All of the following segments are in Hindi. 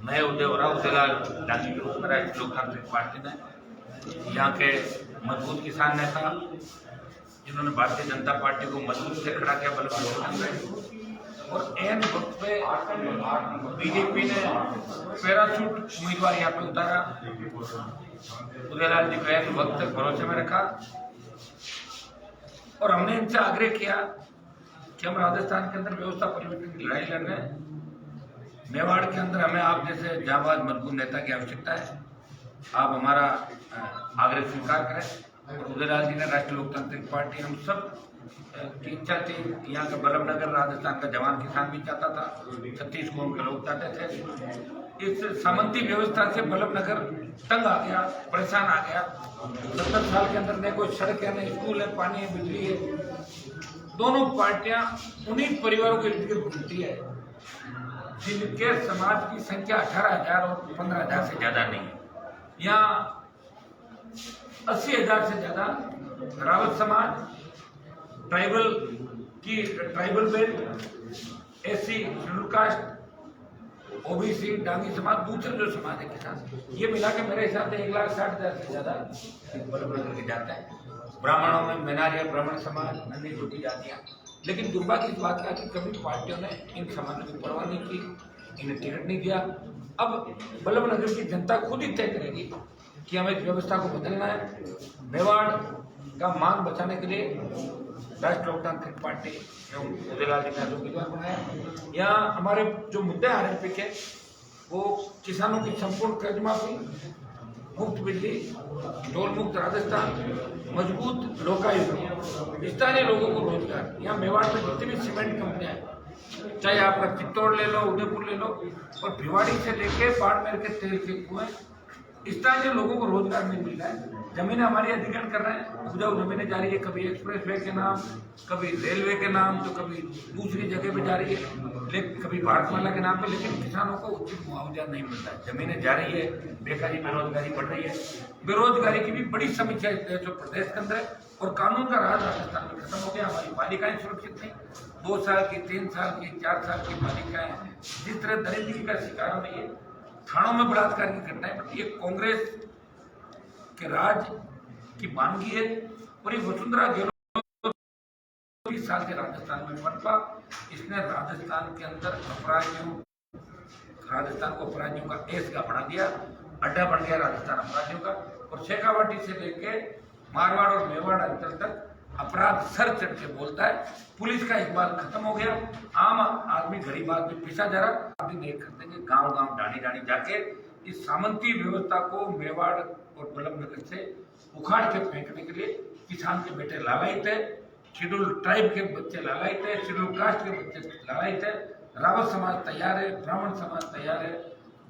नए उदय हो रहा उदयलाल डांगी के रूप में राष्ट्रीय लोकतांत्रिक पार्टी ने यहाँ के मजबूत किसान नेता जिन्होंने भारतीय जनता पार्टी को मजबूत से खड़ा किया बल्कि और एन वक्त पे बीजेपी ने पैराशूट उम्मीदवार यहाँ पे उतारा। उदयलाल जी को एन वक्त तक भरोसे में रखा और हमने इनसे आग्रह किया कि हम राजस्थान के अंदर व्यवस्था परिवर्तन की लड़ाई लड़ रहे हैं। मेवाड़ के अंदर हमें आप जैसे जाबाज मजबूत नेता की आवश्यकता है। आप हमारा आग्रह स्वीकार करें। और उदयलाल जी ने राष्ट्रीय लोकतांत्रिक पार्टी हम सब की इच्छा थी। यहाँ का बल्लभनगर राजस्थान का जवान किसान भी चाहता था, 36 कौम के लोग चाहते थे। इस सामंती व्यवस्था से बल्लभनगर तंग आ गया, परेशान आ गया। 70 साल के अंदर न कोई सड़क है, न स्कूल है, पानी है, बिजली है। दोनों पार्टियां उन्हीं परिवारों के इर्द गिर्द घूमती है जिनके समाज की संख्या 18,000 और 15,000 से ज्यादा नहीं है। यहाँ 80,000 से ज्यादा रावत समाज, tribal belt, SC, schedule caste, OBC, Dangi समाज, दूसरे जो समाज है किसान, ये मिला के मेरे हिसाब से 1,60,000 से ज्यादा बल्लभनगर के जाता है। ब्राह्मणों में मेनारिया ब्राह्मण समाज, अन्य छोटी जातियां। लेकिन दुर्भाग्य इस बात का कि कभी पार्टियों ने इन समाजों की परवाह नहीं की, इन्हें टिकट नहीं दिया। अब बल्लभनगर की जनता खुद ही तय करेगी कि हमें इस व्यवस्था को बदलना है। मेवाड़ का मान बचाने के लिए राष्ट्रीय लोकतांत्रिक पार्टी एवं उदयलाल जी ने उम्मीदवार बनाया। यहाँ हमारे जो मुद्दे आ रहे हैं पिछले, वो किसानों की संपूर्ण कर्ज माफी, मुफ्त बिजली, टोल मुक्त राजस्थान, मजबूत लोकायुक्त, स्थानीय लोगों को रोजगार। यहाँ मेवाड़ में जितनी भी सीमेंट कंपनियां हैं, चाहे आपका चित्तौड़ ले लो, उदयपुर ले लो, और भिवाड़ी से लेके बाड़मेर के तेल के कुएं, स्थानीय लोगों को रोजगार नहीं मिल रहा है। जमीनें हमारी अधिग्रहण कर रहे हैं, उपजाऊ जमीनें जा रही है, कभी एक्सप्रेस वे के नाम, कभी रेलवे के नाम, तो कभी दूसरी जगह पे जा रही है, लेकिन कभी भारतमाला के नाम पे। लेकिन किसानों को उचित मुआवजा नहीं मिलता है, जमीनें जा रही है, बेकारी बेरोजगारी बढ़ रही है। बेरोजगारी की भी बड़ी समस्या इस देश और प्रदेश के अंदर है और कानून का राज राजस्थान में खत्म हो गया। हमारी बालिकाएं सुरक्षित नहीं, 2 साल की, 3 साल की, 4 साल की बालिकाएं जिस तरह दरिद्री का शिकार हो रही है, थानों में बलात्कार की घटनाएं बढ़ती है। कांग्रेस के राज की मानगी है और ये वसुंधरा गहलोत 20 साल के राजस्थान में पनपा। इसने राजस्थान के अंदर राजस्थान को अपराधियों का ऐसगा बना दिया, अड्डा बन गया राजस्थान अपराधियों का। और शेखावाटी से लेके मारवाड़ और मेवाड़ अंचल तक अपराध सर चढ़ के बोलता है। पुलिस का इकबाल खत्म हो गया, आम आदमी, गरीब आदमी पीछा जा रहा। आप भी देख सकते हैं गांव-गांव, डाणी-डाणी जाके इस सामंती व्यवस्था को मेवाड़ और बल्लभनगर से उखाड़ के फेंकने के लिए किसान के बेटे लालायित है, शेड्यूल ट्राइब के बच्चे लालायित है, शेड्यूल कास्ट के बच्चे लालायित है, रावत समाज तैयार है, ब्राह्मण समाज तैयार है,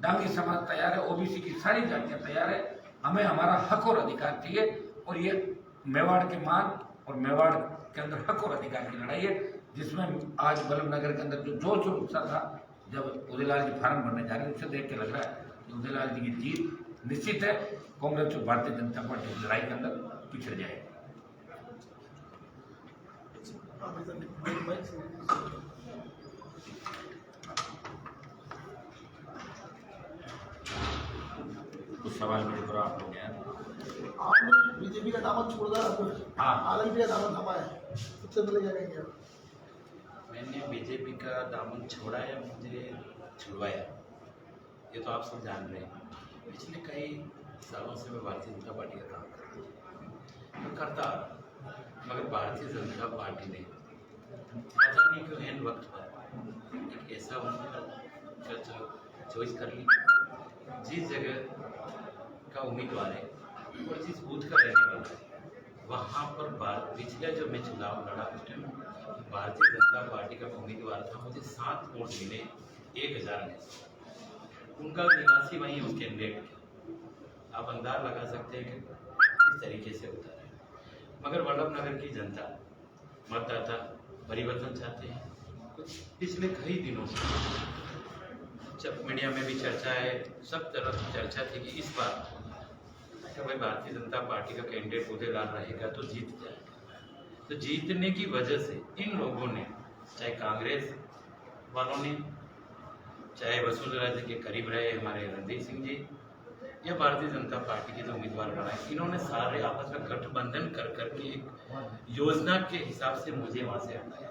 डांगी समाज तैयार है, ओबीसी की सारी जातियां तैयार है। हमें हमारा हक और अधिकार चाहिए और ये मेवाड़ के मान और मेवाड़ के अंदर हक और अधिकार की लड़ाई है, जिसमें आज बल्लभनगर के अंदर जो जोश और उत्साह था जब उदयलाल जी फार्म भरने जा रहे हैं, उससे देख के लग रहा है कि उदयलाल जी की जीत निश्चित है। कांग्रेस और भारतीय जनता पार्टी लड़ाई के अंदर पिछड़ जाएगी। कुछ सवाल मेरे पर आप लोग हैं। आपने बीजेपी का दामन छोड़ दिया, हाँ, आलमगीर का दामन थमा है, सबसे पहले क्या कहेंगे आप? मैंने बीजेपी का दामन छोड़ा है, मुझे छुड़वाया, ये तो आप सब जान रहे हैं। पिछले कई सालों से मैं भारतीय जनता पार्टी का काम करता, मगर भारतीय जनता पार्टी ने पता नहीं क्यों एन वक्त पर एक ऐसा उम्मीदवार चॉइस कर ली जिस जगह का उम्मीदवार है और जिस बूथ का रहने वाला है, वहाँ पर पिछले जो मैं चुनाव लड़ा उस टाइम भारतीय जनता पार्टी का उम्मीदवार था, मुझे 7 वोट मिले 1000 में। उनका निवासी वहीं उस कैंडिडेट के, आप अंदाज लगा सकते हैं कि किस तरीके से होता है। मगर बल्लभनगर की जनता, मतदाता परिवर्तन चाहते हैं। कुछ पिछले कई दिनों से जब मीडिया में भी चर्चा है, सब तरफ चर्चा थी कि इस बार कि भाई भारतीय जनता पार्टी का कैंडिडेट उदयलाल रहेगा तो जीत जाएगा। तो जीतने की वजह से इन लोगों ने, चाहे कांग्रेस वालों ने चाहे वसुंधरा जी के करीब रहे हमारे रणदीप सिंह जी या भारतीय जनता पार्टी के जो उम्मीदवार बनाए, इन्होंने सारे आपस में गठबंधन कर करके एक योजना के हिसाब से मुझे वहाँ से हटाया।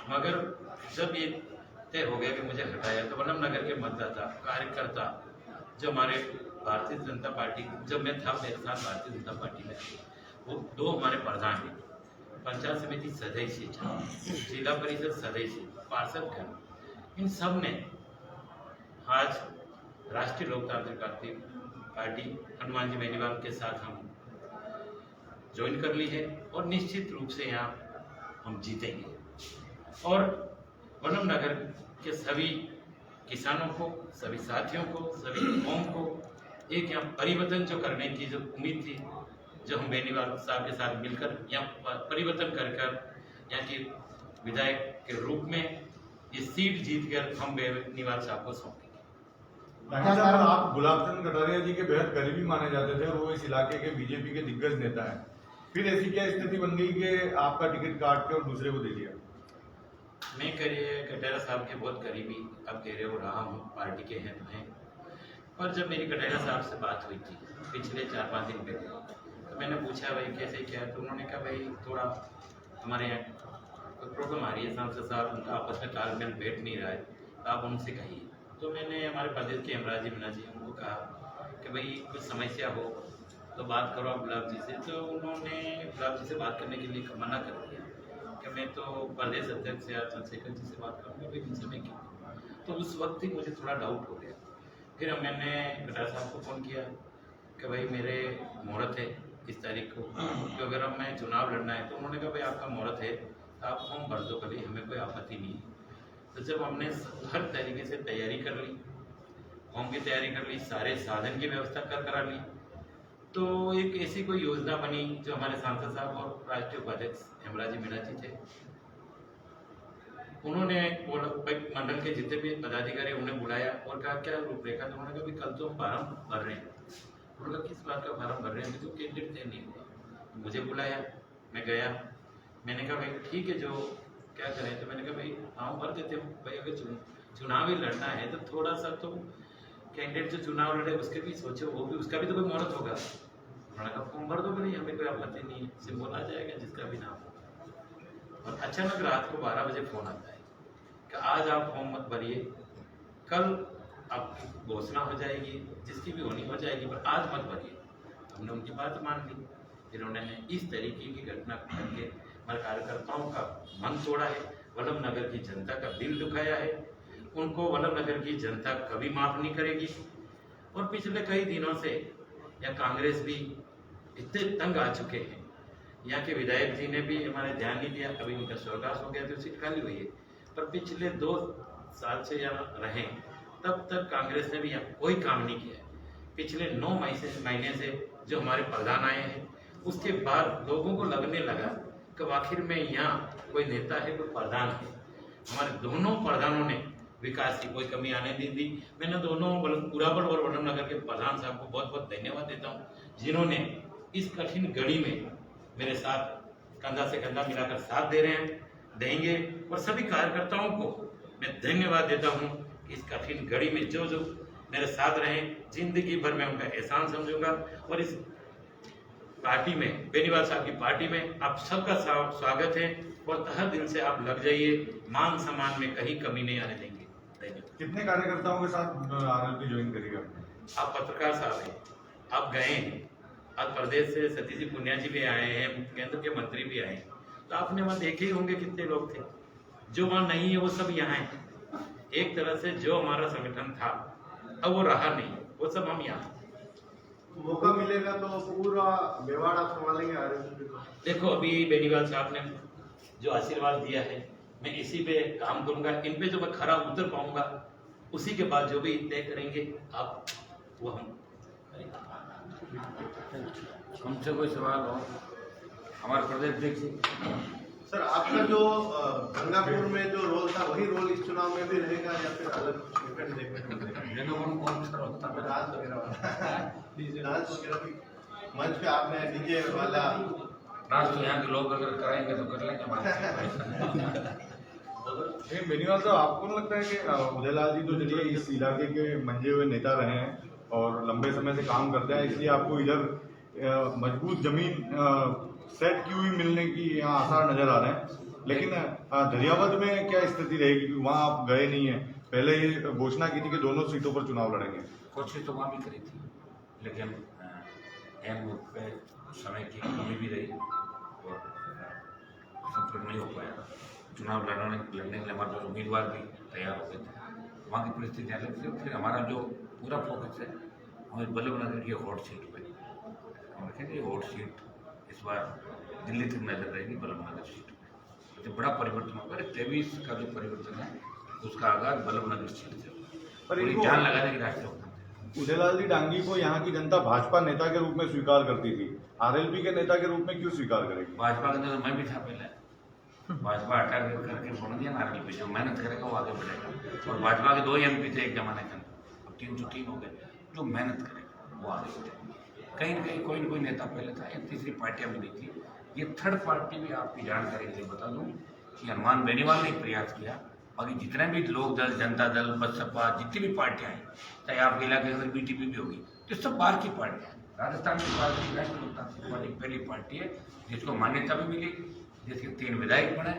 मगर जब ये तय हो गया कि मुझे हटाया तो वल्लभ नगर के मतदाता कार्यकर्ता जो हमारे भारतीय जनता पार्टी, जब मैं था मेरे साथ भारतीय जनता पार्टी में थे, वो 2 हमारे प्रधान हैं, पंचायत समिति सदस्य, जिला परिषद सदस्य, पार्षदगण, इन सब ने आज राष्ट्रीय लोकतांत्रिक पार्टी हनुमान जी बेनीवाल के साथ हम ज्वाइन कर ली है और निश्चित रूप से यहाँ हम जीतेंगे। और वल्लभ नगर के सभी किसानों को, सभी साथियों को, सभी कौम को एक यहाँ परिवर्तन जो करने की जो उम्मीद थी, जो हम बेनीवाल साहब के साथ मिलकर यहाँ परिवर्तन कर यहाँ के विधायक के रूप में ये सीट जीतकर हम बेनीवाल साहब को सौंपेंगे। साहब, आप गुलाब चंद कटारिया जी के बेहद करीबी माने जाते थे और वो इस इलाके के बीजेपी के दिग्गज नेता हैं। फिर ऐसी क्या स्थिति बन गई कि आपका टिकट काट के और दूसरे को दे दिया? मैं कटारिया साहब के बहुत करीबी, अब कह रहे हो रहा हूँ, पार्टी के हैं पर जब मेरी कटारिया साहब से बात हुई थी पिछले 4-5 दिन पहले, तो मैंने पूछा भाई कैसे क्या, तो उन्होंने कहा भाई थोड़ा हमारे यहाँ कोई प्रॉब्लम आ रही है, सांसद साहब उनका आपस में तालमेल बैठ नहीं रहा है, तो आप उनसे कहिए। तो मैंने हमारे प्रदेश के हेमराज जी मीणा जी उनको कहा कि भाई कुछ समस्या हो तो बात करो आप गुलाब जी से। तो उन्होंने गुलाब जी से बात करने के लिए मना कर दिया कि मैं तो प्रदेश अध्यक्ष या चंद्रशेखर जी से बात करूँगा, भाई इनसे मैं क्यों। तो उस वक्त ही मुझे थोड़ा डाउट हो गया। फिर मैंने कटारिया साहब को फ़ोन किया कि भाई मेरे मुहूर्त है इस तारीख को, तो अगर अब मैं चुनाव लड़ना है, तो उन्होंने कहा भाई आपका मुहूर्त है, आप फॉर्म भर दो, कभी हमें कोई आपत्ति नहीं है। तो जब हमने हर तरीके से तैयारी कर ली, फॉर्म की तैयारी कर ली, सारे साधन की व्यवस्था करा ली, तो एक ऐसी कोई योजना बनी जो हमारे सांसद साहब और राष्ट्रीय उपाध्यक्ष हेमराज जी मीणा जी थे, उन्होंने मंडल के जितने भी पदाधिकारी उन्हें बुलाया और कहा क्या रूपरेखा, तो उन्होंने कहा भी कल तो हम फार्म भर रहे हैं। उन्होंने कहा किस बात का फार्म भर रहे हैं, तो कैंडिडेट तय नहीं हुआ। मुझे बुलाया, मैं गया, मैंने कहा भाई ठीक है जो क्या करें, तो मैंने कहा भाई हाँ भर देते हो भाई, अगर चुनाव ही लड़ना है तो थोड़ा सा तो कैंडिडेट जो चुनाव लड़े उसके भी सोचो, वो भी उसका भी तो कोई मुहूर्त होगा। उन्होंने कहा फॉर्म भर दो, नहीं हमें कोई आपत्ति नहीं है, सिंबल आ जाएगा जिसका भी नाम हो। और अचानक रात को 12 बजे फोन आता है कि आज आप फॉर्म मत भरिए, कल आपकी घोषणा हो जाएगी, जिसकी भी होनी हो जाएगी, पर आज मत भरिए। हमने उनकी बात मान ली। फिर उन्होंने इस तरीके की घटना करके हमारे कार्यकर्ताओं का मन तोड़ा है, वल्लभ नगर की जनता का दिल दुखाया है, उनको वल्लभ नगर की जनता कभी माफ नहीं करेगी। और पिछले कई दिनों से यहाँ कांग्रेस भी इतने तंग आ चुके हैं, यहाँ के विधायक जी ने भी हमारे ध्यान नहीं दिया, अभी उनका स्वर्गवास हो गया तो सीट खाली हुई है, पर पिछले 2 साल से यहाँ रहे तब तक कांग्रेस ने भी यहाँ कोई काम नहीं किया। पिछले 9 महीने से जो हमारे प्रधान आए हैं, उसके बाद लोगों को लगने लगा कि आखिर में यहाँ कोई नेता है, कोई प्रधान है। हमारे दोनों प्रधानों ने विकास की कोई कमी आने नहीं दी। मैंने दोनों पुराबड़ और वल्लभ नगर के प्रधान साहब को बहुत बहुत धन्यवाद देता हूँ, जिन्होंने इस कठिन घड़ी में मेरे साथ कंधा से कंधा मिलाकर साथ दे रहे हैं, देंगे। और सभी कार्यकर्ताओं को मैं धन्यवाद देता हूँ कि इस कठिन घड़ी में जो जो मेरे साथ रहे, जिंदगी भर मैं उनका एहसान समझूंगा। और इस पार्टी में, बेनीवाल साहब की पार्टी में आप सबका स्वागत है और तहे दिल से आप लग जाइए, मान सम्मान में कहीं कमी नहीं आने देंगे। कितने कार्यकर्ताओं के साथ आरएलपी ज्वाइन करेगा? आप पत्रकार साहब हैं, आप गए हैं, आज प्रदेश से सतीश जी पुनिया जी भी आए हैं, केंद्र के मंत्री भी आए हैं, तो आपने वहाँ देखे ही होंगे कितने लोग थे। जो वहाँ नहीं है वो सब यहाँ है। एक तरह से जो हमारा संगठन था अब वो रहा नहीं, वो सब हम यहाँ। मौका मिलेगा तो पूरा मेवाड़ आप संभालेंगे आरएलपी को? देखो अभी बेनीवाल साहब ने जो आशीर्वाद दिया है, मैं इसी पे काम करूंगा। इन पे जो मैं खरा उतर पाऊंगा, उसी के बाद जो भी तय करेंगे आप, वो हम करेंगे। हमसे कोई सवाल हो? हमारे प्रदेश अध्यक्ष सर, आपका जो गंगापुर में जो रोल था वही रोल इस चुनाव में भी रहेगा या फिर अलग डिफरेंट देखने को मिलेगा? डांस वगैरह भी मंच पे आपने डीजे वाला डांस तो यहाँ के लोग अगर कराएंगे तो कर लेंगे बात। बेनीवाल साहब, आपको नहीं लगता है कि उदयलाल जी तो चलिए इस इलाके के मंजे हुए नेता रहे हैं और लंबे समय से काम करते हैं, इसलिए आपको इधर मजबूत जमीन सेट की हुई मिलने की यहाँ आसार नजर आ रहे हैं, लेकिन दरियावद में क्या स्थिति रहेगी? क्योंकि वहाँ आप गए नहीं है, पहले ही घोषणा की थी कि दोनों सीटों पर चुनाव लड़ेंगे। कोशिश तो वहाँ भी करी थी, लेकिन एम वक्त पे समय की कमी भी रही और सफल नहीं हो पाया। चुनाव लड़ने के लिए हमारे पास उम्मीदवार भी तैयार हो गए थे, वहाँ की परिस्थितियाँ अलग थी। फिर हमारा जो पूरा फोकस है हमें वल्लभनगर की हॉट सीट पे हम रखेंगे। हॉट सीट इस बार दिल्ली तक नजर रहेगी, वल्लभनगर सीट पे तो बड़ा परिवर्तन होगा। 23 का जो परिवर्तन है उसका आगाज वल्लभनगर सीट से पर पूरी इनको- जान लगाने की रास्ते होता है। उदयलाल जी डांगी को यहाँ की जनता भाजपा नेता के रूप में स्वीकार करती थी, आरएलपी के नेता के रूप में क्यों स्वीकार करेगी? भाजपा के अंदर मैं भी था पहले, भाजपा हटा करके छोड़ दिया नारल पे। जो मेहनत करेगा वो आगे बढ़ेगा। और भाजपा के 2 एमपी थे एक जमाने के अंदर, अब 303 हो गए। जो मेहनत करेगा वो आगे बढ़ेगा। कहीं न कहीं कोई न कोई नेता पहले था, एक तीसरी पार्टियां मिली थी। ये थर्ड पार्टी भी आपकी जानकारी के लिए बता दूं कि हनुमान बेनीवाल ने प्रयास किया। बाकी जितने भी लोक दल, जनता दल, बसपा, जितनी भी पार्टियां हैं, चाहे आपके इलाके के अंदर बीटीपी भी होगी, तो सब बाहर की पार्टियां हैं। राजस्थान की पार्टी राष्ट्रीय लोकतांत्रिक पार्टी पहली पार्टी है जिसको मान्यता भी मिली, जिसके 3 विधायक बने,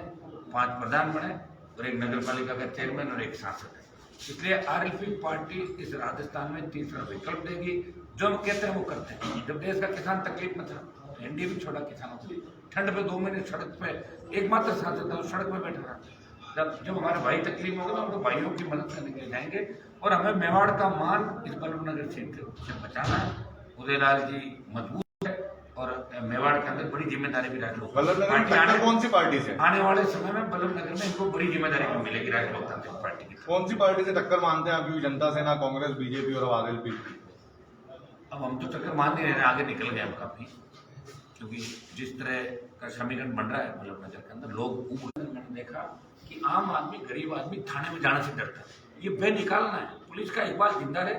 5 प्रधान बने और एक नगर पालिका का चेयरमैन और एक सांसद है। इसलिए आरएलपी पार्टी इस राजस्थान में तीसरा विकल्प देगी। जो हम कहते हैं वो करते हैं। जब देश का किसान तकलीफ में था, एनडीए भी छोड़ा किसानों को। ठंड में 2 महीने सड़क पे एकमात्र सांसद था, सड़क पे बैठा रहा। जब हमारे भाई तकलीफ होगा तो हम तो भाइयों की मदद करने के लिए जाएंगे। और हमें मेवाड़ का मान इस वल्लभनगर सीट से बचाना है। उदयलाल जी मजबूत है और मेवाड़ के अंदर बड़ी जिम्मेदारी भी राष्ट्रीय वल्लभनगर में टक्कर कौन सी पार्टी से? आने वाले समय में वल्लभनगर में इनको बड़ी जिम्मेदारी भी मिलेगी राष्ट्रीय लोकतांत्रिक पार्टी की। कौन सी पार्टी से टक्कर मानते हैं आप? क्योंकि जनता सेना, कांग्रेस, बीजेपी और आरएलपी। अब हम तो टक्कर मान नहीं रहे हैं, आगे निकल गए हम काफी, क्योंकि जिस तरह का समीकरण बन रहा है वल्लभनगर के अंदर, लोग मैंने देखा कि आम आदमी, गरीब आदमी थाने में जाने से डरता है। ये बे निकालना है। पुलिस का इकबाल जिंदा रहे,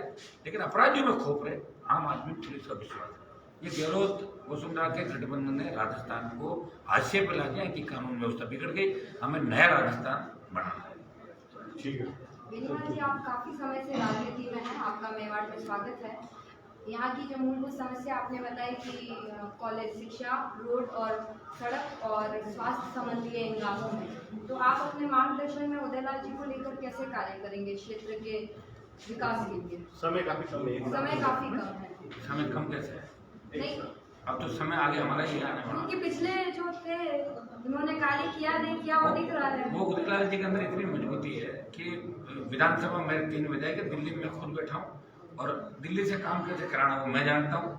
लेकिन अपराधियों में खोप रहे। आम आदमी पुलिस का विश्वास है। ये गहलोत वसुंधरा के गठबंधन ने राजस्थान को हाशिए पर ला दिया। इनकी कानून व्यवस्था बिगड़ गई। हमें नया राजस्थान बनाना है। ठीक है। बेनीवाल जी, आप काफ़ी समय से राजनीति में हैं, आपका मेवाड़ में स्वागत है। यहाँ की जो मूलभूत समस्या आपने बताई कि कॉलेज, शिक्षा, रोड और सड़क और स्वास्थ्य संबंधी इन गाँवों में, तो आप अपने मार्गदर्शन में उदयलाल जी को लेकर कैसे कार्य करेंगे क्षेत्र के विकास के लिए? समय काफी कम है। समय काफ़ी कम है। समय कम कैसे है? नहीं, अब तो समय आगे हमारा ही आने वाला। क्योंकि पिछले जो थे उन्होंने कार्य किया नहीं किया वो दिख रहा है। वो उदयलाल जी के अंदर इतनी मजबूती है कि विधानसभा में मेरे 3 विधायक है, दिल्ली में खुद बैठा हूँ और दिल्ली से काम कैसे कराना वो मैं जानता हूँ,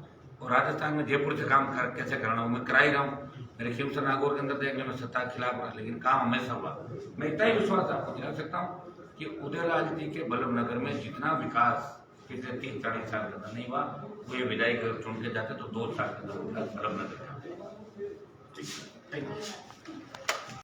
और राजस्थान में जयपुर से काम कैसे कराना वो मैं करा ही रहा हूँ। मेरे खिमसर नागौर के अंदर देखने में सत्ता के खिलाफ रहा, लेकिन काम हमेशा हुआ। मैं इतना ही विश्वास आपको दिला सकता हूँ कि उदयलाल जी के वल्लभनगर में जितना विकास पिछले 30-40 साल के अंदर नहीं हुआ, वो ये विधायक चुन के जाते तो 2 साल के अंदर वल्लभनगर। ठीक है।